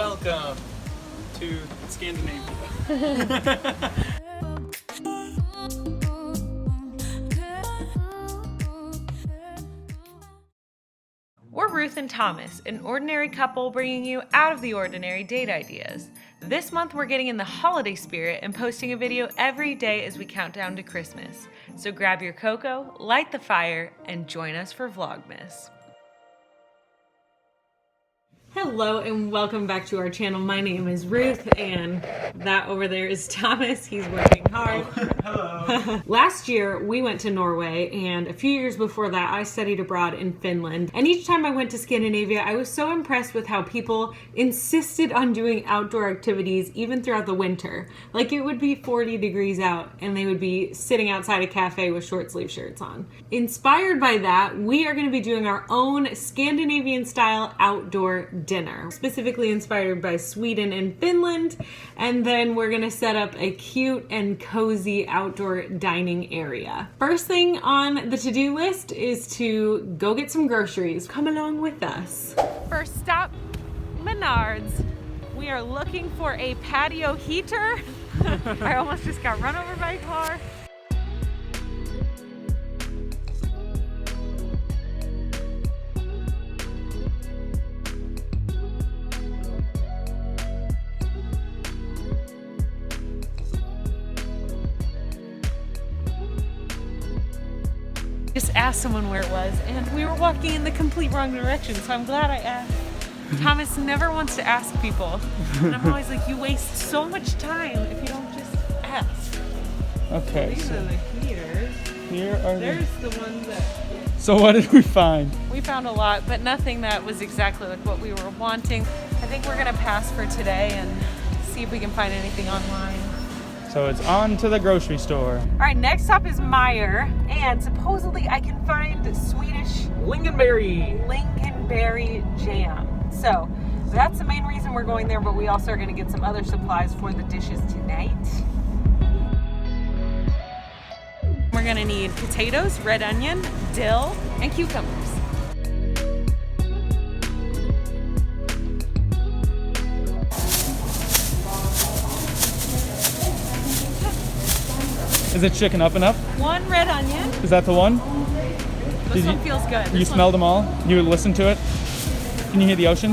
Welcome to Scandinavia. We're Ruth and Thomas, an ordinary couple bringing you out of the ordinary date ideas. This month we're getting in the holiday spirit and posting a video every day as we count down to Christmas. So grab your cocoa, light the fire, and join us for Vlogmas. Hello and welcome back to our channel. My name is Ruth and that over there is Thomas. He's working hard. Hello. Last year we went to Norway, and a few years before that I studied abroad in Finland. And each time I went to Scandinavia, I was so impressed with how people insisted on doing outdoor activities even throughout the winter. Like it would be 40 degrees out and they would be sitting outside a cafe with short sleeve shirts on. Inspired by that, we are going to be doing our own Scandinavian style outdoor dinner, specifically inspired by Sweden and Finland, and then we're gonna set up a cute and cozy outdoor dining area. First thing on the to-do list is to go get some groceries. Come along with us. First stop, Menards. We are looking for a patio heater. I almost just got run over by a car. Just asked someone where it was, and we were walking in the complete wrong direction, so I'm glad I asked. Thomas never wants to ask people, and I'm always like, you waste so much time if you don't just ask. Okay. These are the heaters. Here are There's the ones that... So what did we find? We found a lot, but nothing that was exactly like what we were wanting. I think we're gonna pass for today and see if we can find anything online. So it's on to the grocery store. All right, next stop is Meyer, and supposedly I can find Swedish Lingonberry jam. So that's the main reason we're going there, but we also are going to get some other supplies for the dishes tonight. We're going to need potatoes, red onion, dill, and cucumbers. Is it chicken up and up? One red onion. Is that the one? This one feels good. You smelled them all? You listened to it? Can you hear the ocean?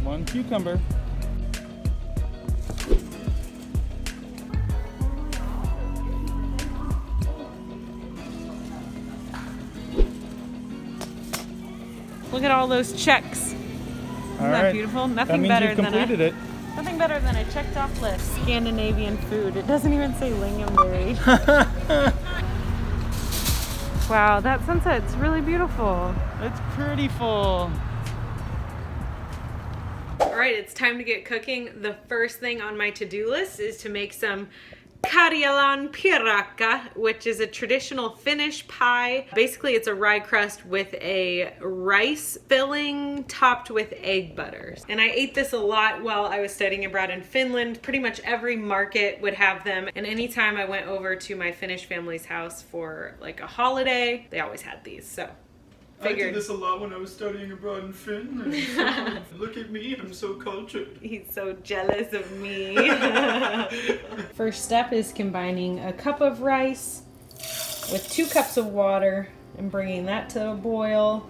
One cucumber. Look at all those checks. Isn't that beautiful? Nothing that better means you've completed it. Nothing better than a checked off list. Scandinavian food. It doesn't even say lingonberry. Wow, that sunset's really beautiful. It's pretty full. All right, it's time to get cooking. The first thing on my to-do list is to make some Karjalan piirakka, which is a traditional Finnish pie. Basically, it's a rye crust with a rice filling topped with egg butters. And I ate this a lot while I was studying abroad in Finland. Pretty much every market would have them. And anytime I went over to my Finnish family's house for like a holiday, they always had these. So I did this a lot when I was studying abroad in Finland. So, look at me, I'm so cultured. He's so jealous of me. First step is combining a cup of rice with 2 cups of water and bringing that to a boil.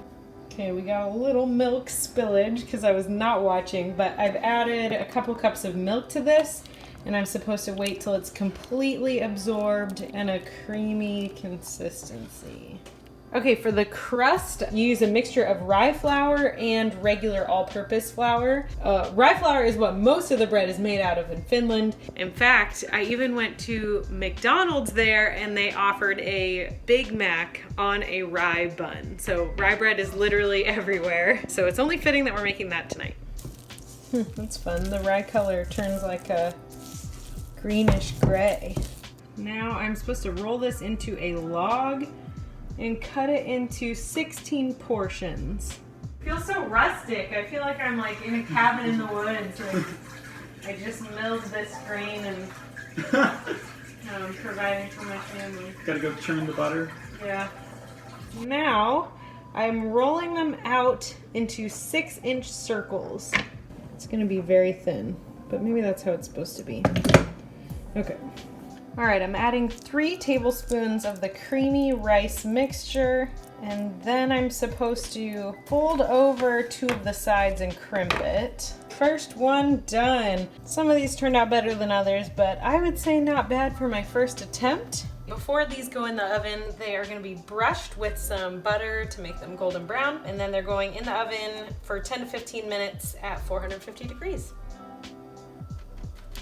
Okay, we got a little milk spillage because I was not watching, but I've added a couple cups of milk to this, and I'm supposed to wait till it's completely absorbed and a creamy consistency. Okay, for the crust, you use a mixture of rye flour and regular all-purpose flour. Rye flour is what most of the bread is made out of in Finland. In fact, I even went to McDonald's there and they offered a Big Mac on a rye bun. So rye bread is literally everywhere. So it's only fitting that we're making that tonight. That's fun. The rye color turns like a greenish gray. Now I'm supposed to roll this into a log and cut it into 16 portions. It feels so rustic. I feel like I'm like in a cabin in the woods. Like I just milled this grain and providing for my family. Gotta go churn the butter. Yeah. Now, I'm rolling them out into 6-inch circles. It's gonna be very thin, but maybe that's how it's supposed to be. Okay. All right, I'm adding 3 tablespoons of the creamy rice mixture, and then I'm supposed to fold over 2 of the sides and crimp it. First one done. Some of these turned out better than others, but I would say not bad for my first attempt. Before these go in the oven, they are going to be brushed with some butter to make them golden brown, and then they're going in the oven for 10 to 15 minutes at 450 degrees.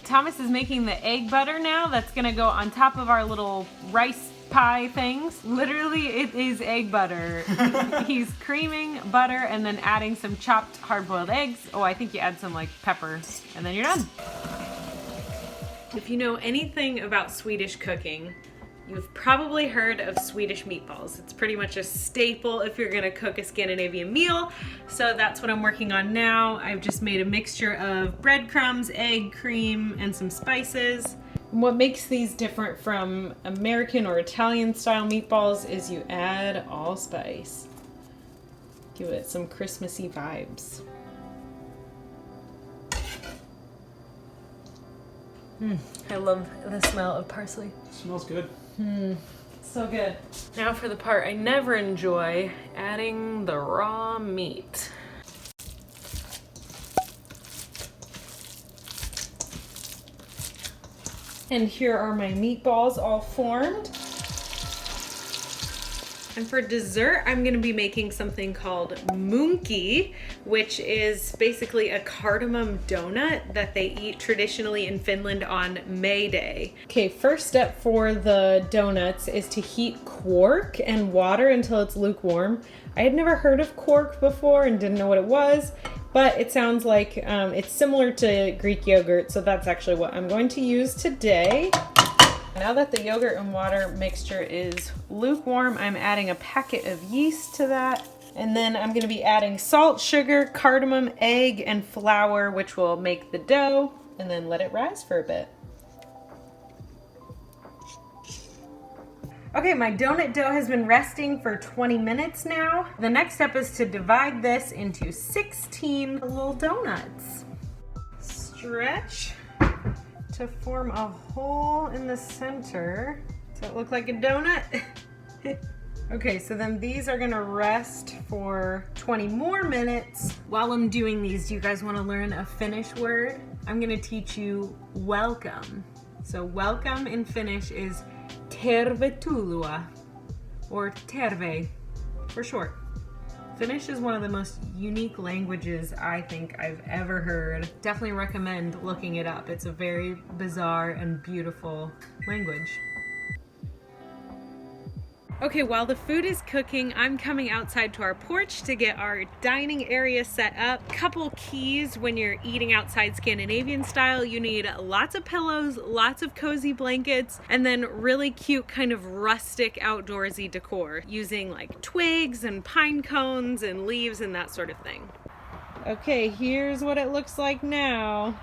Thomas is making the egg butter now that's going to go on top of our little rice pie things. Literally, it is egg butter. He's creaming butter and then adding some chopped hard-boiled eggs. Oh, I think you add some like pepper, and then you're done. If you know anything about Swedish cooking, you've probably heard of Swedish meatballs. It's pretty much a staple if you're gonna cook a Scandinavian meal. So that's what I'm working on now. I've just made a mixture of breadcrumbs, egg, cream, and some spices. What makes these different from American or Italian style meatballs is you add allspice. Give it some Christmassy vibes. I love the smell of parsley. Smells good. So good. Now for the part I never enjoy, adding the raw meat. And here are my meatballs all formed. And for dessert, I'm gonna be making something called munki, which is basically a cardamom donut that they eat traditionally in Finland on May Day. Okay, first step for the donuts is to heat quark and water until it's lukewarm. I had never heard of quark before and didn't know what it was, but it sounds like it's similar to Greek yogurt, so that's actually what I'm going to use today. Now that the yogurt and water mixture is lukewarm, I'm adding a packet of yeast to that. And then I'm gonna be adding salt, sugar, cardamom, egg, and flour, which will make the dough, and then let it rise for a bit. Okay, my donut dough has been resting for 20 minutes now. The next step is to divide this into 16 little donuts. Stretch to form a hole in the center. Does it look like a donut? Okay, so then these are gonna rest for 20 more minutes. While I'm doing these, do you guys wanna learn a Finnish word? I'm gonna teach you welcome. So welcome in Finnish is tervetuloa, or terve for short. Finnish is one of the most unique languages I think I've ever heard. Definitely recommend looking it up. It's a very bizarre and beautiful language. Okay, while the food is cooking, I'm coming outside to our porch to get our dining area set up. Couple keys when you're eating outside Scandinavian style: you need lots of pillows, lots of cozy blankets, and then really cute kind of rustic outdoorsy decor using like twigs and pine cones and leaves and that sort of thing. Okay, here's what it looks like now.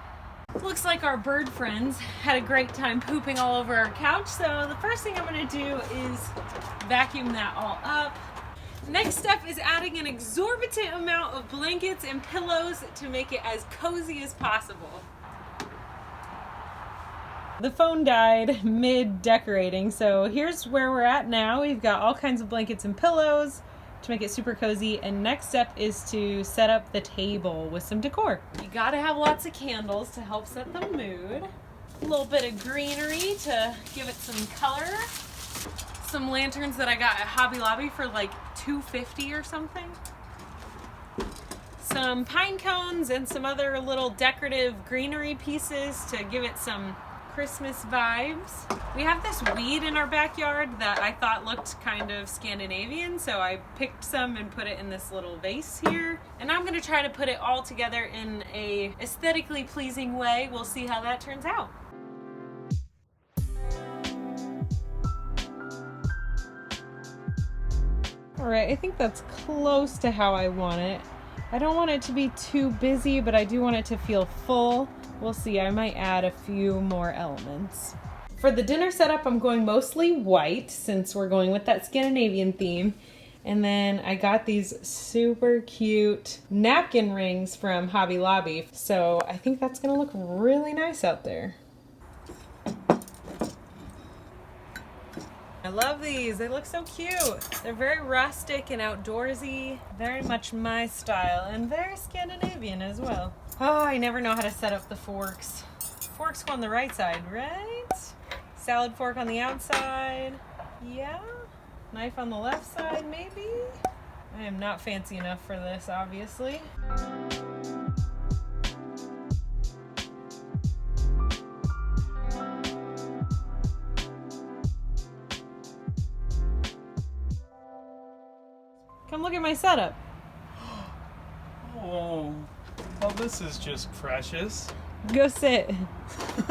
Looks like our bird friends had a great time pooping all over our couch, so the first thing I'm gonna do is vacuum that all up. Next step is adding an exorbitant amount of blankets and pillows to make it as cozy as possible. The phone died mid-decorating, so here's where we're at now. We've got all kinds of blankets and pillows to make it super cozy, and next step is to set up the table with some decor. You gotta have lots of candles to help set the mood. A little bit of greenery to give it some color. Some lanterns that I got at Hobby Lobby for like $2.50 or something. Some pine cones and some other little decorative greenery pieces to give it some Christmas vibes. We have this weed in our backyard that I thought looked kind of Scandinavian, so I picked some and put it in this little vase here. And I'm gonna try to put it all together in a aesthetically pleasing way. We'll see how that turns out. All right, I think that's close to how I want it. I don't want it to be too busy, but I do want it to feel full. We'll see, I might add a few more elements. For the dinner setup, I'm going mostly white since we're going with that Scandinavian theme. And then I got these super cute napkin rings from Hobby Lobby. So I think that's gonna look really nice out there. I love these. They look so cute. They're very rustic and outdoorsy. Very much my style and very Scandinavian as well. Oh, I never know how to set up the forks. Forks go on the right side, right? Salad fork on the outside. Yeah. Knife on the left side, maybe? I am not fancy enough for this, obviously. Come look at my setup. Oh, well, this is just precious. Go sit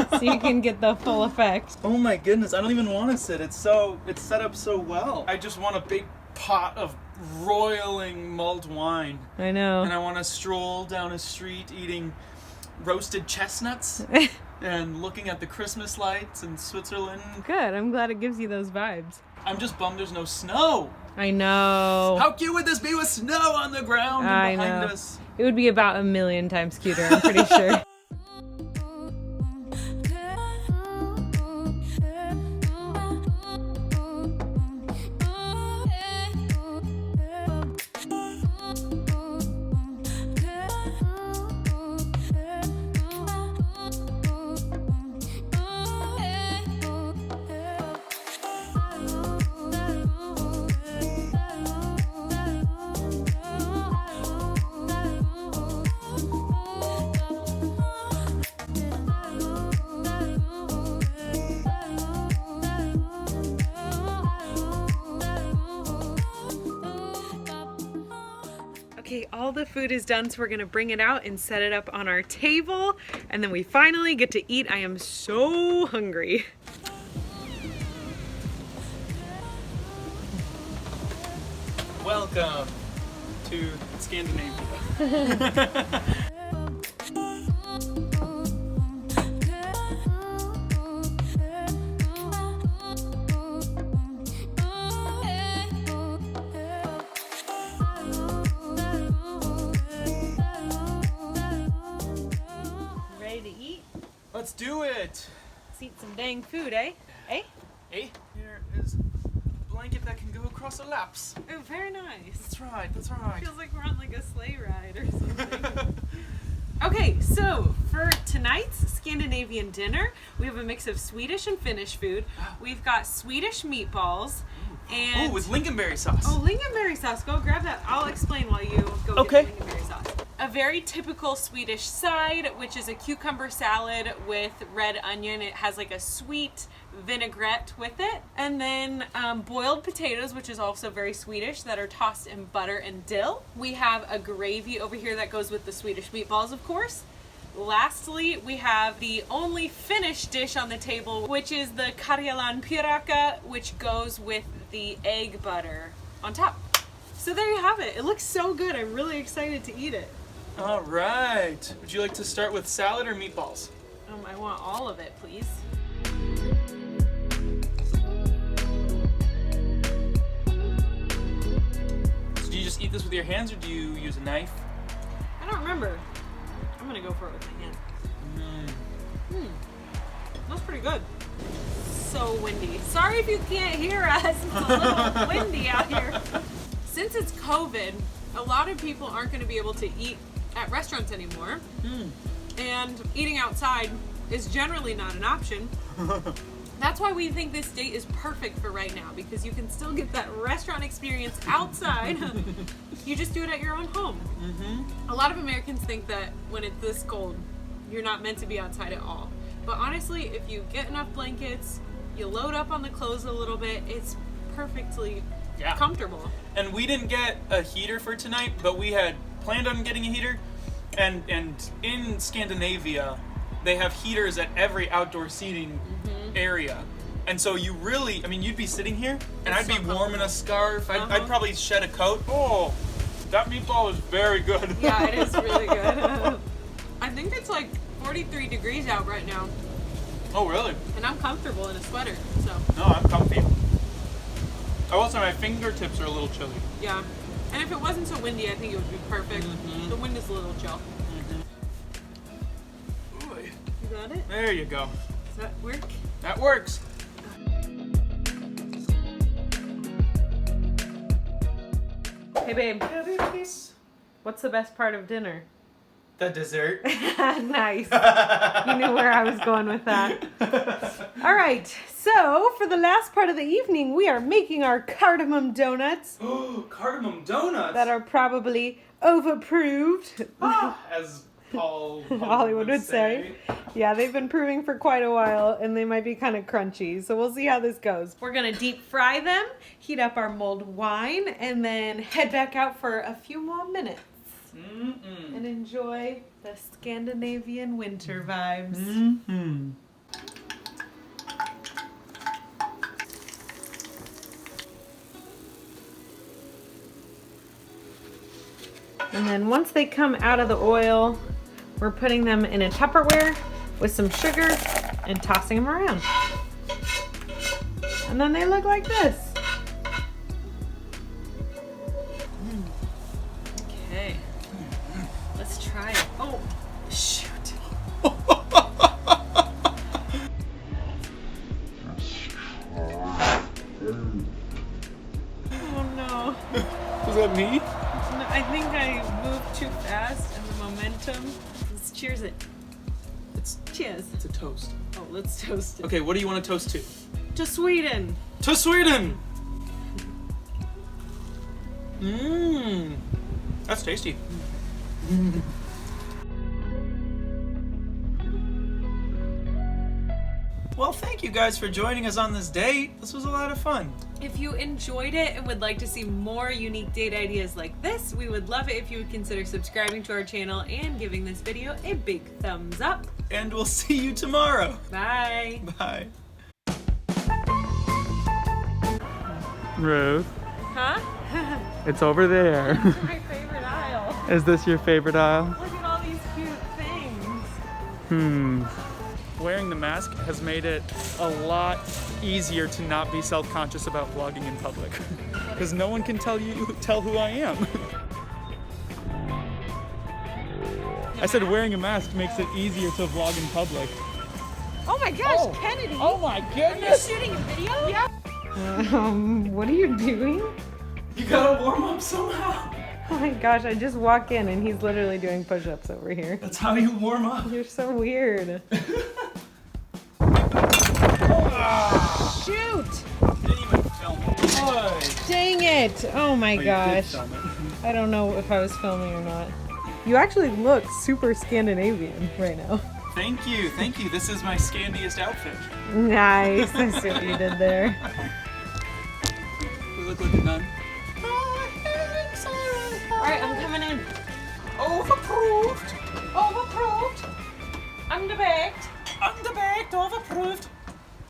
so you can get the full effect. Oh my goodness, I don't even want to sit. It's set up so well. I just want a big pot of roiling mulled wine. I know. And I want to stroll down a street eating roasted chestnuts and looking at the Christmas lights in Switzerland. Good, I'm glad it gives you those vibes. I'm just bummed there's no snow. I know. How cute would this be with snow on the ground and behind us? It would be about 1,000,000 times cuter, I'm pretty sure. Okay, all the food is done, so we're gonna bring it out and set it up on our table, and then we finally get to eat. I am so hungry. Welcome to Scandinavia. Ready to eat? Let's do it. Let's eat some dang food, eh? Eh? Hey, here is a blanket that can go across the laps. Oh, very nice. That's right, that's right. Feels like we're on like a sleigh ride or something. Okay, so for tonight's Scandinavian dinner, we have a mix of Swedish and Finnish food. We've got Swedish meatballs and... Oh, with lingonberry sauce. Oh, lingonberry sauce. Go grab that. I'll explain while you go Okay. get the lingonberry sauce. A very typical Swedish side, which is a cucumber salad with red onion. It has like a sweet vinaigrette with it. And then boiled potatoes, which is also very Swedish, that are tossed in butter and dill. We have a gravy over here that goes with the Swedish meatballs, of course. Lastly, we have the only Finnish dish on the table, which is the Karjalan piraka, which goes with the egg butter on top. So there you have it. It looks so good. I'm really excited to eat it. All right. Would you like to start with salad or meatballs? I want all of it, please. So do you just eat this with your hands or do you use a knife? I don't remember. I'm gonna go for it with my hand. That's pretty good. So windy. Sorry if you can't hear us. It's a little windy out here. Since it's COVID, a lot of people aren't going to be able to eat at restaurants anymore. And eating outside is generally not an option. That's why we think this date is perfect for right now, because you can still get that restaurant experience outside. You just do it at your own home. A lot of Americans think that when it's this cold, you're not meant to be outside at all. But honestly, if you get enough blankets, you load up on the clothes a little bit, it's perfectly comfortable. And we didn't get a heater for tonight, but we had planned on getting a heater. And in Scandinavia, they have heaters at every outdoor seating area. And so you really, I mean, you'd be sitting here, and I'd be warm in a scarf. I'd probably shed a coat. Oh, that meatball is very good. Yeah, it is really good. I think it's like 43 degrees out right now. Oh, really? And I'm comfortable in a sweater, so. No, I'm comfy. Oh, also, my fingertips are a little chilly. Yeah. And if it wasn't so windy, I think it would be perfect. The wind is a little chill. Ooh, You got it? there you go. Does that work? That works. Hey, babe. What's the best part of dinner? The dessert. Nice. You knew where I was going with that. All right. So, for the last part of the evening, we are making our cardamom donuts Oh, cardamom donuts. that are probably overapproved. As Paul Hollywood would say. Yeah, they've been proving for quite a while and they might be kind of crunchy. So we'll see how this goes. We're going to deep fry them, heat up our mulled wine, and then head back out for a few more minutes. And enjoy the Scandinavian winter vibes. And then once they come out of the oil, we're putting them in a Tupperware with some sugar and tossing them around. And then they look like this. Okay, let's try it. Oh, shoot. Oh no. Was that me? No, I think I moved too fast and the momentum. Let's cheers it. Cheers. It's a toast. Oh, let's toast it. Okay, what do you want to toast to? To Sweden. To Sweden! That's tasty. Well, thank you guys for joining us on this date. This was a lot of fun. If you enjoyed it and would like to see more unique date ideas like this, we would love it if you would consider subscribing to our channel and giving this video a big thumbs up. And we'll see you tomorrow. Bye. Bye. Ruth, Huh? it's over there. My favorite aisle. Is this your favorite aisle? Look at all these cute things. Wearing the mask has made it a lot easier to not be self-conscious about vlogging in public. Because no one can tell who I am. I said wearing a mask makes it easier to vlog in public. Oh my gosh, Oh. Kennedy. Oh my You're goodness! shooting a video? Yeah. What are you doing? You gotta warm up somehow. Oh my gosh, I just walk in and he's literally doing push-ups over here. That's how you warm up. You're so weird. Shoot! Didn't even film it. Boy. Dang it! Oh my gosh. I don't know if I was filming or not. You actually look super Scandinavian right now. Thank you, thank you. This is my scandiest outfit. Nice. I see what you did there. We look like a nun. Alright, I'm coming in. Overproved. Overproved. Underbaked. Underbaked, overproved.